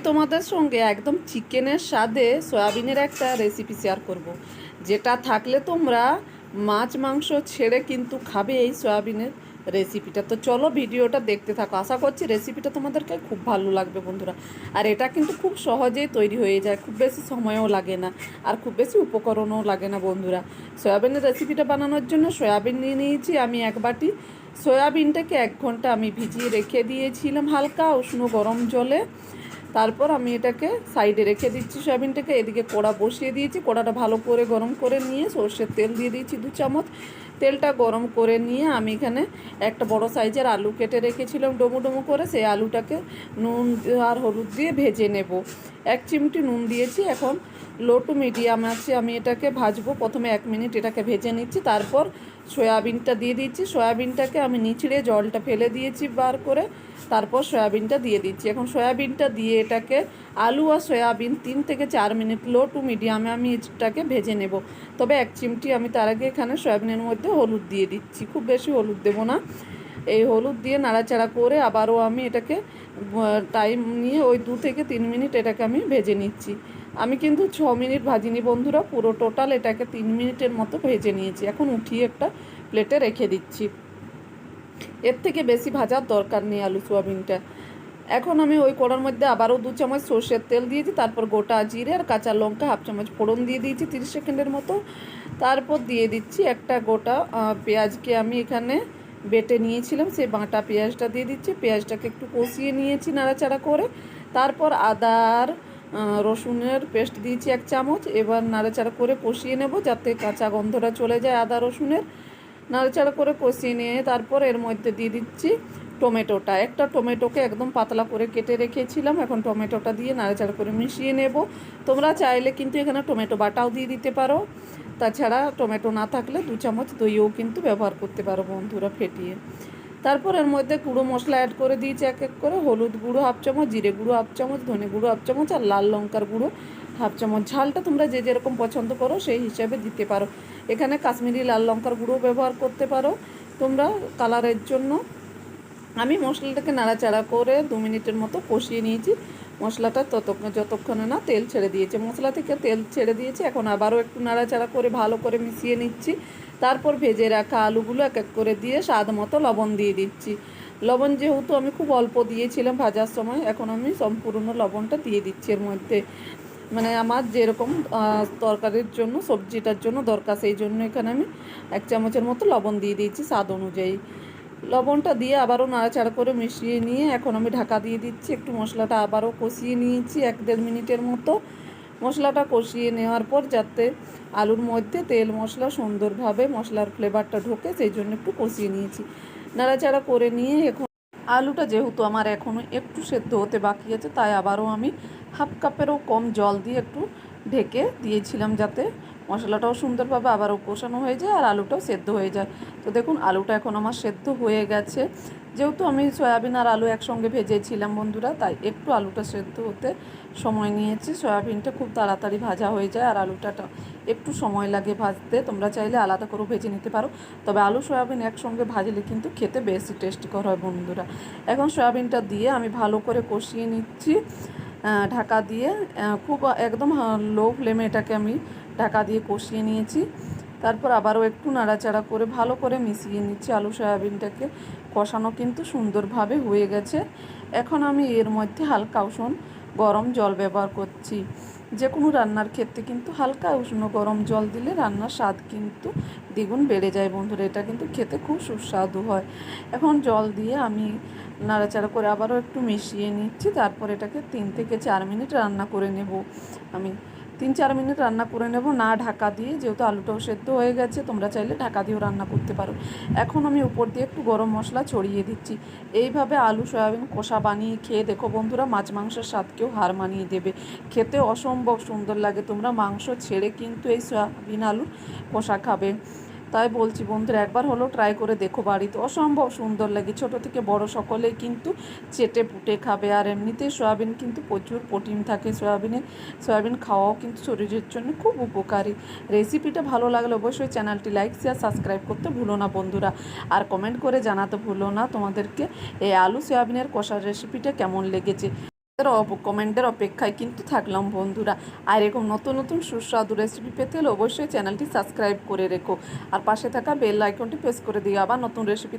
তোমাদের সঙ্গে একদম চিকেনের স্বাদে সয়াবিনের একটা রেসিপি শেয়ার করব, যেটা থাকলে তোমরা মাছ মাংস ছেড়ে কিন্তু খাবে এই সয়াবিনের রেসিপিটা। তো চলো ভিডিওটা দেখতে থাকো, আশা করছি রেসিপিটা তোমাদেরকে খুব ভালো লাগবে বন্ধুরা। আর এটা কিন্তু খুব সহজেই তৈরি হয়ে যায়, খুব বেশি সময়ও লাগে না আর খুব বেশি উপকরণও লাগে না বন্ধুরা। সয়াবিনের রেসিপিটা বানানোর জন্য সয়াবিন নিয়ে নিয়েছি আমি এক বাটি। সয়াবিনটাকে 1 ঘন্টা আমি ভিজিয়ে রেখে দিয়েছিলাম হালকা উষ্ণ গরম জলে। তারপর আমি এটাকে সাইডে রেখে দিচ্ছি সয়াবিনটাকে। এদিকে কড়া বসিয়ে দিয়েছি, কড়াটা ভালো করে গরম করে নিয়ে সর্ষের তেল দিয়ে দিয়েছি 2 চামচ। তেলটা গরম করে নিয়ে আমি এখানে একটা বড় সাইজের আলু কেটে রেখেছিলাম ডোমো ডোমো করে, সেই আলুটাকে নুন আর হলুদ দিয়ে ভেজে নেব। 1 চিমটি নুন দিয়েছি। এখন লো টু মিডিয়াম আছে আমি এটাকে ভাজবো। প্রথমে 1 মিনিট এটাকে ভেজে নিচ্ছি, তারপর সয়াবিনটা দিয়ে দিচ্ছি। সয়াবিনটাকে আমি নিচড়ে জলটা ফেলে দিয়েছি বার করে, তারপর সয়াবিনটা দিয়ে দিচ্ছি। এখন সয়াবিনটা দিয়ে এটাকে আলু আর সয়াবিন 3 থেকে 4 মিনিট লো টু মিডিয়ামে আমি এটাকে ভেজে নেব। তবে 1 চিমটি আমি তার আগে এখানে সয়াবিনের মধ্যে হলুদ দিয়ে দিচ্ছি, খুব বেশি হলুদ দেবো না। এই হলুদ দিয়ে নাড়াচাড়া করে আবারও আমি এটাকে টাইম নিয়ে ওই 2 থেকে 3 মিনিট এটাকে আমি ভেজে নিচ্ছি। আমি কিন্তু 6 মিনিট ভাজিনি বন্ধুরা, পুরো টোটাল এটাকে 3 মিনিটের মতো ভেজে নিয়েছি। এখন উঠিয়ে একটা প্লেটে রেখে দিচ্ছি, এর থেকে বেশি ভাজার দরকার নেই আলু সোয়াবিনটা। এখন আমি ওই কড়ার মধ্যে আবারও 2 চামচ সর্ষের তেল দিয়েছি, তারপর গোটা জিরে আর কাঁচা লঙ্কা 1/2 চামচ ফোড়ন দিয়ে দিয়েছি 30 সেকেন্ডের মতো। তারপর দিয়ে দিচ্ছি একটা গোটা পেঁয়াজকে আমি এখানে বেটে নিয়েছিলাম, সেই বাটা পেঁয়াজটা দিয়ে দিচ্ছি। পেঁয়াজটাকে একটু কষিয়ে নিয়েছি নাড়াচাড়া করে। তারপর আদা আর রসুনের পেস্ট দিয়েছি 1 চামচ। এবার নাড়াচাড়া করে কষিয়ে নেব যাতে কাঁচা গন্ধটা চলে যায় আদা রসুনের। নাড়াচাড়া করে কষিয়ে নিয়ে তারপর এর মধ্যে দিয়ে দিচ্ছি টমেটোটা। একটা টমেটোকে একদম পাতলা করে কেটে রেখেছিলাম। এখন টমেটোটা দিয়ে নাড়াচাড়া করে মিশিয়ে নেব। তোমরা চাইলে কিন্তু এখানে টমেটো বাটাও দিয়ে দিতে পারো, তাছাড়া টমেটো না থাকলে 2 চামচ দইও কিন্তু ব্যবহার করতে পারো বন্ধুরা ফেটিয়ে। তারপর এর মধ্যে গুঁড়ো মশলা অ্যাড করে দিয়েছি এক এক করে। হলুদ গুঁড়ো 1/2 চামচ, জিরে গুঁড়ো 1/2 চামচ, ধনে গুঁড়ো 1/2 চামচ আর লাল লঙ্কার গুঁড়ো 1/2 চামচ। ঝালটা তোমরা যে যেরকম পছন্দ করো সেই হিসাবে দিতে পারো। এখানে কাশ্মীরি লাল লঙ্কার গুঁড়ো ব্যবহার করতে পারো তোমরা কালারের জন্য। আমি মশলাটাকে নাড়াচাড়া করে 2 মিনিটের মতো কষিয়ে নিয়েছি। মশলাটা যতক্ষণে না তেল ছেড়ে দিয়েছে, মশলা থেকে তেল ছেড়ে দিয়েছে। এখন আবারও একটু নাড়াচাড়া করে ভালো করে মিশিয়ে নিচ্ছি। তারপর ভেজে রাখা আলুগুলো এক এক করে দিয়ে স্বাদ মতো লবণ দিয়ে দিচ্ছি। লবণ যেহেতু আমি খুব অল্প দিয়েছিলাম ভাজার সময়, এখন আমি সম্পূর্ণ লবণটা দিয়ে দিচ্ছি এর মধ্যে। মানে আমার যেরকম তরকারির জন্য সবজিটার জন্য দরকার, সেই জন্য এখানে আমি 1 চামচের মতো লবণ দিয়ে দিয়েছি স্বাদ অনুযায়ী। লবণটা দিয়ে আবারও নাড়াচাড়া করে মিশিয়ে নিয়ে এখন আমি ঢাকা দিয়ে দিচ্ছি। একটু মশলাটা আবারও কষিয়ে নিয়েছি 1-1.5 মিনিটের মতো। মশলাটা কষিয়ে নেওয়ার পর যাতে আলুর মধ্যে তেল মশলা সুন্দরভাবে মশলার ফ্লেভারটা ঢোকে, সেই জন্য একটু কষিয়ে নিয়েছি। নাড়াচাড়া করে নিয়ে এখন আলুটা যেহেতু আমার এখনও একটু সেদ্ধ হতে বাকি আছে, তাই আবারও আমি 1/2 কাপেরও কম জল দিয়ে একটু ঢেকে দিয়েছিলাম, যাতে মশলাটাও সুন্দরভাবে আবারও কষানো হয়ে যায় আর আলুটাও সেদ্ধ হয়ে যায়। তো দেখুন আলুটা এখন আমার সেদ্ধ হয়ে গেছে। যেহেতু আমি সয়াবিন আর আলু একসঙ্গে ভেজেছিলাম বন্ধুরা, তাই একটু আলুটা সেদ্ধ হতে সময় নিয়েছি। সয়াবিনটা খুব তাড়াতাড়ি ভাজা হয়ে যায় আর আলুটা একটু সময় লাগে ভাজতে। তোমরা চাইলে আলাদা করেও ভেজে নিতে পারো, তবে আলু সয়াবিন একসঙ্গে ভাজলে কিন্তু খেতে বেশি টেস্টিকর হয় বন্ধুরা। এখন সয়াবিনটা দিয়ে আমি ভালো করে কষিয়ে নিচ্ছি ঢাকা দিয়ে। খুব একদম লো ফ্লেমে এটাকে আমি ঢাকা দিয়ে কষিয়ে নিয়েছি। তারপর আবারও একটু নাড়াচাড়া করে ভালো করে মিশিয়ে নিচ্ছি। আলু সয়াবিনটাকে কষানো কিন্তু সুন্দরভাবে হয়ে গেছে। এখন আমি এর মধ্যে হালকা উষ্ণ গরম জল ব্যবহার করছি। যে কোনো রান্নার ক্ষেত্রে কিন্তু হালকা উষ্ণ গরম জল দিলে রান্নার স্বাদ কিন্তু দ্বিগুণ বেড়ে যায় বন্ধুরা, এটা কিন্তু খেতে খুব সুস্বাদু হয়। এখন জল দিয়ে আমি নাড়াচাড়া করে আবারও একটু মিশিয়ে নিচ্ছি। তারপর এটাকে 3 থেকে 4 মিনিট রান্না করে নেব। আমি 3-4 মিনিট রান্না করে নেব না ঢাকা দিয়ে, যেহেতু আলুটাও সেদ্ধ হয়ে গেছে। তোমরা চাইলে ঢাকা দিয়েও রান্না করতে পারো। এখন আমি উপর দিয়ে একটু গরম মশলা ছড়িয়ে দিচ্ছি। এইভাবে আলু সয়াবিন কষা বানিয়ে খেয়ে দেখো বন্ধুরা, মাছ মাংসের স্বাদকেও হার মানিয়ে দেবে। খেতে অসম্ভব সুন্দর লাগে। তোমরা মাংস ছেড়ে কিন্তু এই সয়াবিন আলুর কষা খাবে। তাই বলছি বন্ধুরা, একবার হলো ট্রাই করে দেখো বাড়িতে, অসম্ভব সুন্দর লাগে। ছোট থেকে বড় সকলেই কিন্তু চেটে পুটে খাবে। আর এমনিতেই সয়াবিন কিন্তু প্রচুর প্রোটিন থাকে সয়াবিন খাওয়াও কিন্তু শরীরের জন্য খুব উপকারী। রেসিপিটা ভালো লাগলে অবশ্যই চ্যানেলটি লাইক শেয়ার সাবস্ক্রাইব করতে ভুলো না বন্ধুরা। আর কমেন্ট করে জানাতে ভুলো না তোমাদেরকে এই আলু সয়াবিনের কষার রেসিপিটা কেমন লেগেছে। কমেন্টের অপেক্ষায় কিন্তু থাকলাম বন্ধুরা। আর এরকম নতুন নতুন সুস্বাদু রেসিপি পেতে হলে অবশ্যই চ্যানেলটি সাবস্ক্রাইব করে রেখো আর পাশে থাকা বেল আইকনটি প্রেস করে দিও। আবার নতুন রেসিপি